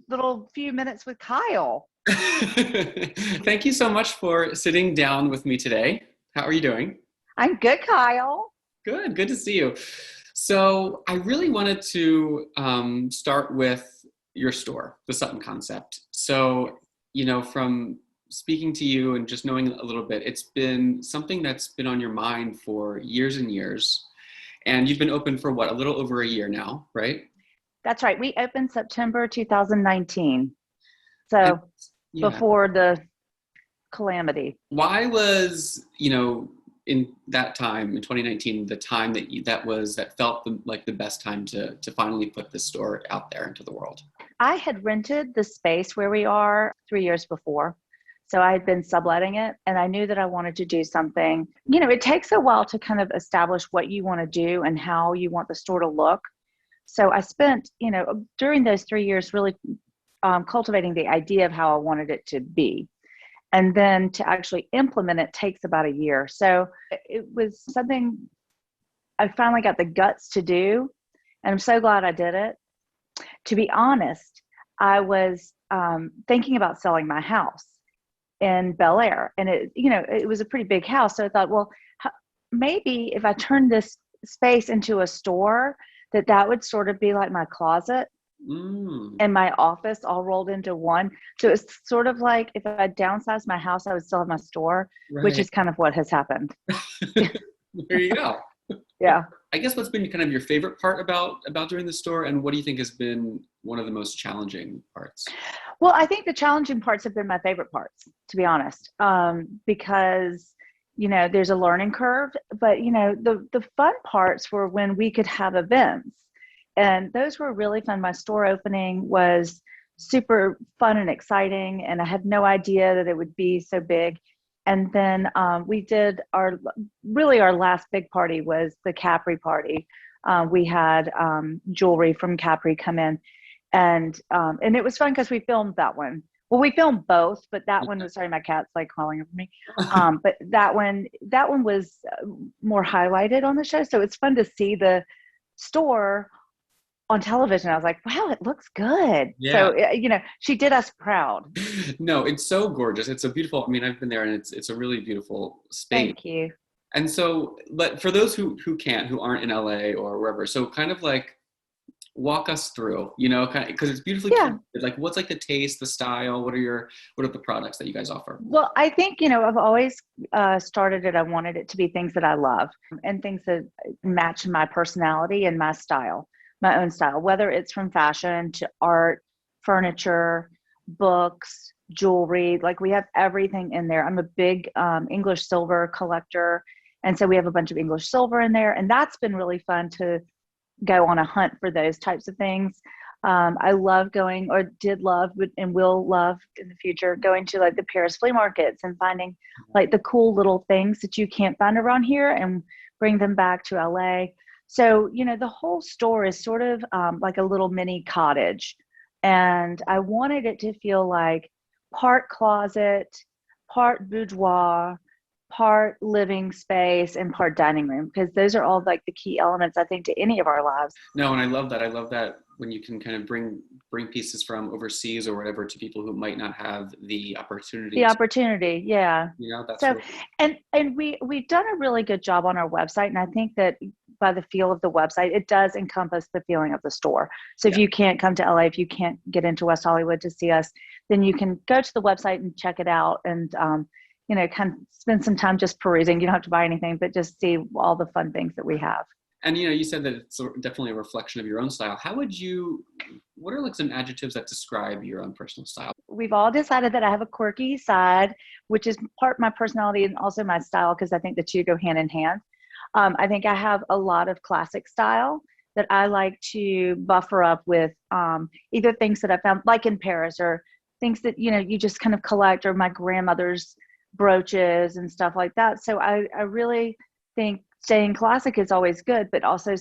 little few minutes with Kyle. Thank you so much for sitting down with me today. How are you doing? I'm good, Kyle. Good to see you. So I really wanted to start with your store, the Sutton Concept. So, from speaking to you and just knowing a little bit, it's been something that's been on your mind for years and years. And you've been open for what, a little over a year now, right? That's right. We opened September 2019. And So yeah, before the calamity. why was, in that time in 2019, the time that felt like the best time to finally put this store out there into the world? I had rented the space where we are 3 years before. So I had been subletting it, and I knew that I wanted to do something. It takes a while to kind of establish what you want to do and how you want the store to look. So I spent, during those 3 years really cultivating the idea of how I wanted it to be. And then to actually implement it takes about a year. So it was something I finally got the guts to do. And I'm so glad I did it. To be honest, I was thinking about selling my house in Bel Air. And it was a pretty big house. So I thought, well, maybe if I turn this space into a store, that would sort of be like my closet and my office all rolled into one. So it's sort of like if I downsized my house, I would still have my store, which Right. is kind of what has happened. There you go. Yeah. I guess what's been kind of your favorite part about doing the store, and what do you think has been one of the most challenging parts? Well, I think the challenging parts have been my favorite parts, to be honest, because there's a learning curve, but the fun parts were when we could have events. And those were really fun. My store opening was super fun and exciting, and I had no idea that it would be so big. And then we did our last big party was the Capri party. We had jewelry from Capri come in, and it was fun because we filmed that one. Well, we filmed both, but that one was, sorry, my cat's like crawling over me. But that one was more highlighted on the show. So it's fun to see the store on television. I was like, wow, it looks good. Yeah. So, she did us proud. No, it's so gorgeous. It's a beautiful, I mean, I've been there, and it's a really beautiful space. Thank you. And so, but for those who aren't in LA or wherever, so kind of like walk us through, kind of, because it's beautifully Yeah. curated. Like, what's like the taste, the style? What are the products that you guys offer? Well, I think, I've always started it. I wanted it to be things that I love and things that match my personality and my style, my own style, whether it's from fashion to art, furniture, books, jewelry. Like we have everything in there. I'm a big English silver collector. And so we have a bunch of English silver in there. And that's been really fun to go on a hunt for those types of things. I love going, or did love, and will love in the future, going to like the Paris flea markets and finding like the cool little things that you can't find around here and bring them back to LA. So, the whole store is sort of like a little mini cottage. And I wanted it to feel like part closet, part boudoir, part living space, and part dining room, because those are all like the key elements, I think, to any of our lives. No, and I love that. I love that when you can kind of bring pieces from overseas or whatever to people who might not have the opportunity. Yeah. That's So, really... and we've done a really good job on our website, and I think that by the feel of the website, it does encompass the feeling of the store. So if you can't come to LA, if you can't get into West Hollywood to see us, then you can go to the website and check it out, and kind of spend some time just perusing. You don't have to buy anything, but just see all the fun things that we have. And, you said that it's definitely a reflection of your own style. What are like some adjectives that describe your own personal style? We've all decided that I have a quirky side, which is part my personality and also my style, because I think the two go hand in hand. I think I have a lot of classic style that I like to buffer up with either things that I found, like in Paris, or things that, you just kind of collect, or my grandmother's brooches and stuff like that. So I really think staying classic is always good, but also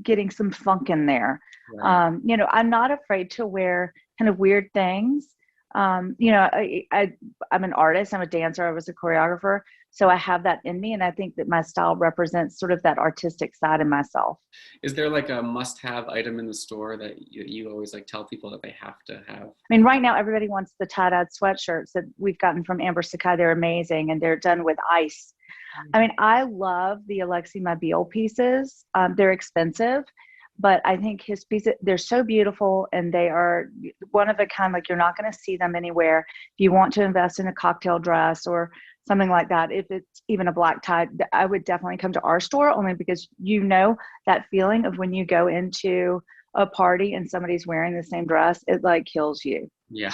getting some funk in there. Right. I'm not afraid to wear kind of weird things. I'm an artist, I'm a dancer, I was a choreographer. So I have that in me. And I think that my style represents sort of that artistic side in myself. Is there like a must-have item in the store that you always like tell people that they have to have? I mean, right now, everybody wants the tie-dyed sweatshirts that we've gotten from Amber Sakai. They're amazing, and they're done with ice. I mean, I love the Alexi Mobile pieces. They're expensive, but I think his pieces, they're so beautiful, and they are one of a kind. Like, you're not going to see them anywhere. If you want to invest in a cocktail dress or something like that, if it's even a black tie, I would definitely come to our store, only because that feeling of when you go into a party and somebody's wearing the same dress, it like kills you. Yeah.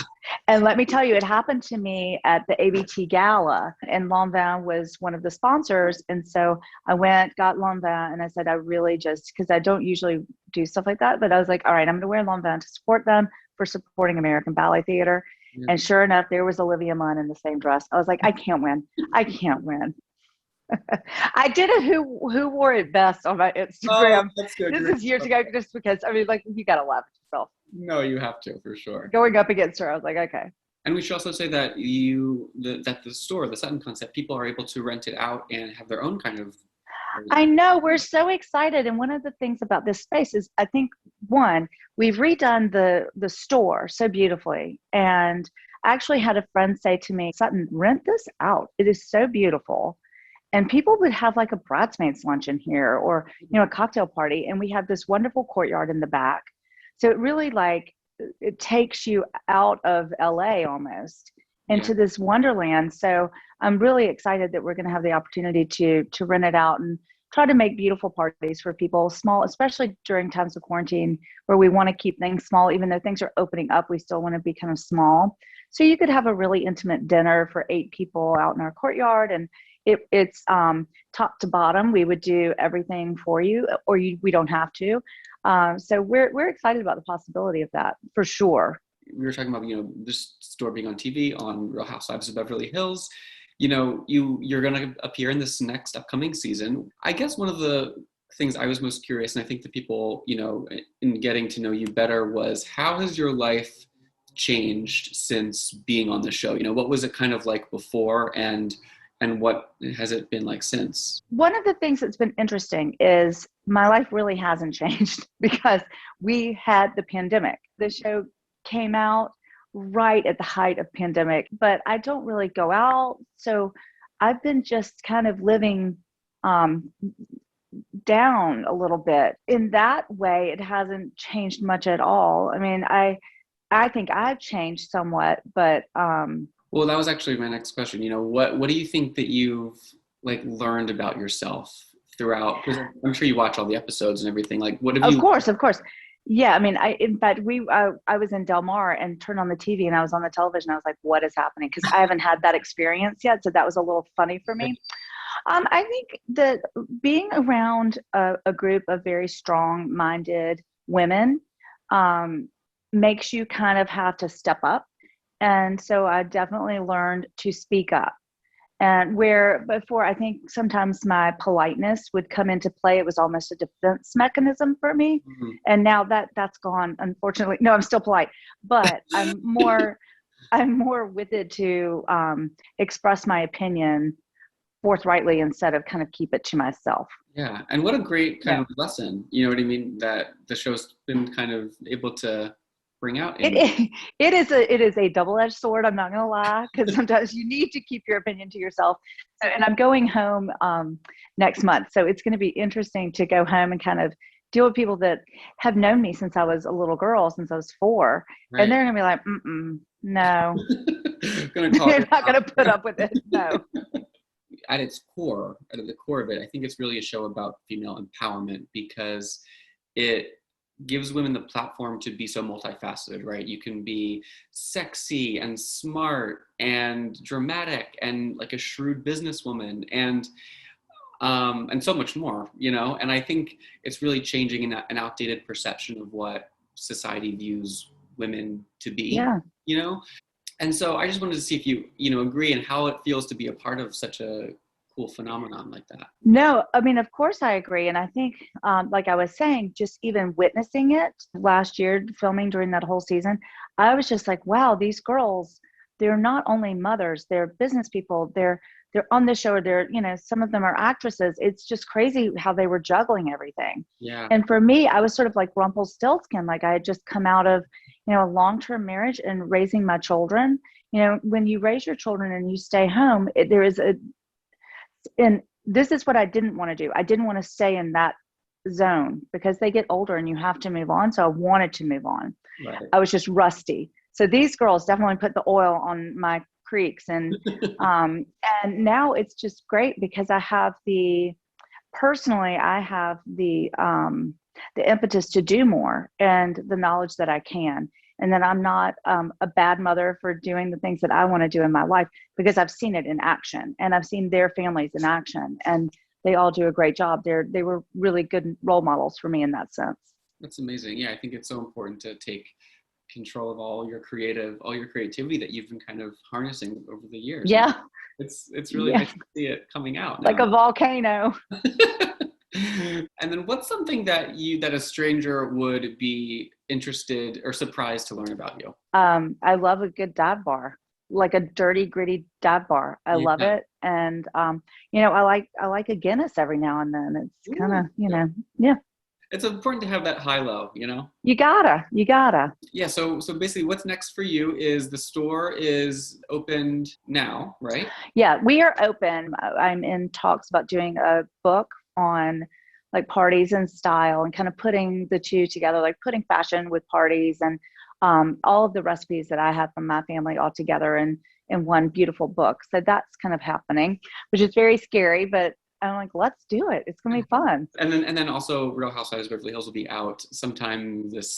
And let me tell you, it happened to me at the ABT Gala, and Langan was one of the sponsors. And so I got Langan, and I said, I really because I don't usually do stuff like that, but I was like, all right, I'm going to wear Langan to support them for supporting American Ballet Theater. Yeah. And sure enough, there was Olivia Munn in the same dress. I was like, I can't win. I can't win. I did a who wore it best on my Instagram. Oh, that's good. This is years ago, just because, I mean, like, you got to laugh at yourself. No, you have to, for sure. Going up against her, I was like, okay. And we should also say that that the store, the Sutton Concept, people are able to rent it out and have their own kind of. I know, we're so excited. And one of the things about this space is, I think, one, we've redone the store so beautifully. And I actually had a friend say to me, Sutton, rent this out. It is so beautiful. And people would have like a bridesmaids lunch in here, or, a cocktail party. And we have this wonderful courtyard in the back. So it really it takes you out of LA almost into this wonderland. So I'm really excited that we're going to have the opportunity to rent it out and try to make beautiful parties for people, small, especially during times of quarantine, where we want to keep things small. Even though things are opening up, we still want to be kind of small. So you could have a really intimate dinner for 8 people out in our courtyard, and it's top to bottom. We would do everything for you, or we don't have to. So we're excited about the possibility of that, for sure. We were talking about, this store being on TV on Real Housewives of Beverly Hills. You're going to appear in this next upcoming season. I guess one of the things I was most curious, and I think the people, in getting to know you better, was how has your life changed since being on the show? What was it kind of like before, and what has it been like since? One of the things that's been interesting is my life really hasn't changed, because we had the pandemic. The show came out right at the height of pandemic, but I don't really go out. So I've been just kind of living down a little bit. In that way, it hasn't changed much at all. I mean, I think I've changed somewhat, but well, that was actually my next question. What do you think that you've learned about yourself throughout? Because I'm sure you watch all the episodes and everything. What have you? Of course. Yeah, I mean, in fact, I was in Del Mar and turned on the TV, and I was on the television. I was like, what is happening? Because I haven't had that experience yet. So that was a little funny for me. I think that being around a group of very strong-minded women makes you kind of have to step up. And so I definitely learned to speak up. And where before, I think sometimes my politeness would come into play. It was almost a defense mechanism for me. Mm-hmm. And now that's gone, unfortunately. No, I'm still polite, but I'm more with it to express my opinion forthrightly instead of kind of keep it to myself. Yeah. And what a great kind of lesson, you know what I mean, that the show's been kind of able to bring out. It is a double-edged sword. I'm not going to lie, because sometimes you need to keep your opinion to yourself. So, and I'm going home next month, so it's going to be interesting to go home and kind of deal with people that have known me since I was a little girl, since I was 4, right. And they're going to be like, no, they're not going to put up with it. No. At the core of it, I think it's really a show about female empowerment, because it gives women the platform to be so multifaceted, right? You can be sexy and smart and dramatic and like a shrewd businesswoman and so much more, and I think it's really changing an outdated perception of what society views women to be, and so I just wanted to see if you agree, and how it feels to be a part of such a cool phenomenon like that. No, I mean, of course I agree. And I think, like I was saying, just even witnessing it last year, filming during that whole season, I was just like, wow, these girls, they're not only mothers, they're business people, they're they're on the show, or they're, some of them are actresses. It's just crazy how they were juggling everything. Yeah. And for me, I was sort of like Rumpelstiltskin. Like I had just come out of, a long-term marriage and raising my children. When you raise your children and you stay home, and this is what I didn't want to do. I didn't want to stay in that zone because they get older and you have to move on. So I wanted to move on. Right. I was just rusty. So these girls definitely put the oil on my creeks. And now it's just great because I have the impetus to do more and the knowledge that I can. And then I'm not a bad mother for doing the things that I want to do in my life because I've seen it in action and I've seen their families in action, and they all do a great job. They were really good role models for me in that sense. That's amazing. Yeah, I think it's so important to take control of all your creativity that you've been kind of harnessing over the years. Yeah. It's really nice to see it coming out now. Like a volcano. And then what's something that a stranger would be interested or surprised to learn about you? I love a good dive bar, like a dirty, gritty dive bar. I love it. And, I like a Guinness every now and then. It's kind of, yeah. It's important to have that high-low, You gotta. Yeah. So basically what's next for you is the store is opened now, right? Yeah, we are open. I'm in talks about doing a book on like parties and style and kind of putting the two together, like putting fashion with parties and all of the recipes that I have from my family all together in one beautiful book. So that's kind of happening, which is very scary, but I'm like, let's do it. It's going to be fun. And then also Real Housewives of Beverly Hills will be out sometime this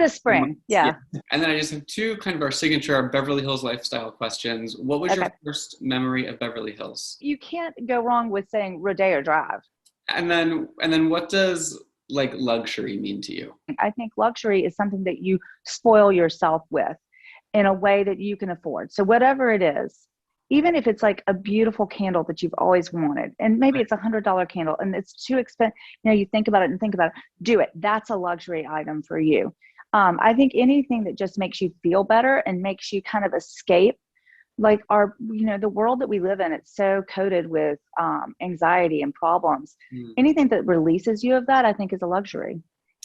spring. Yeah. And then I just have two kind of our signature Beverly Hills lifestyle questions. What was your first memory of Beverly Hills? You can't go wrong with saying Rodeo Drive. And then what does like luxury mean to you? I think luxury is something that you spoil yourself with in a way that you can afford. So whatever it is, even if it's like a beautiful candle that you've always wanted, and maybe it's $100 candle and it's too expensive, you think about it, do it. That's a luxury item for you. I think anything that just makes you feel better and makes you kind of escape, like the world that we live in, it's so coated with anxiety and problems. Anything that releases you of that, I think is a luxury.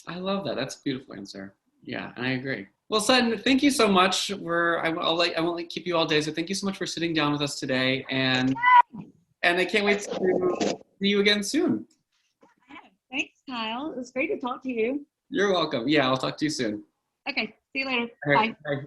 I love that. That's a beautiful answer. Yeah, and I agree. Well, Sutton, thank you so much. I won't keep you all day. So thank you so much for sitting down with us today, and I can't wait to see you again soon. Thanks, Kyle. It was great to talk to you. You're welcome. Yeah, I'll talk to you soon. Okay. See you later. Right, bye. Bye.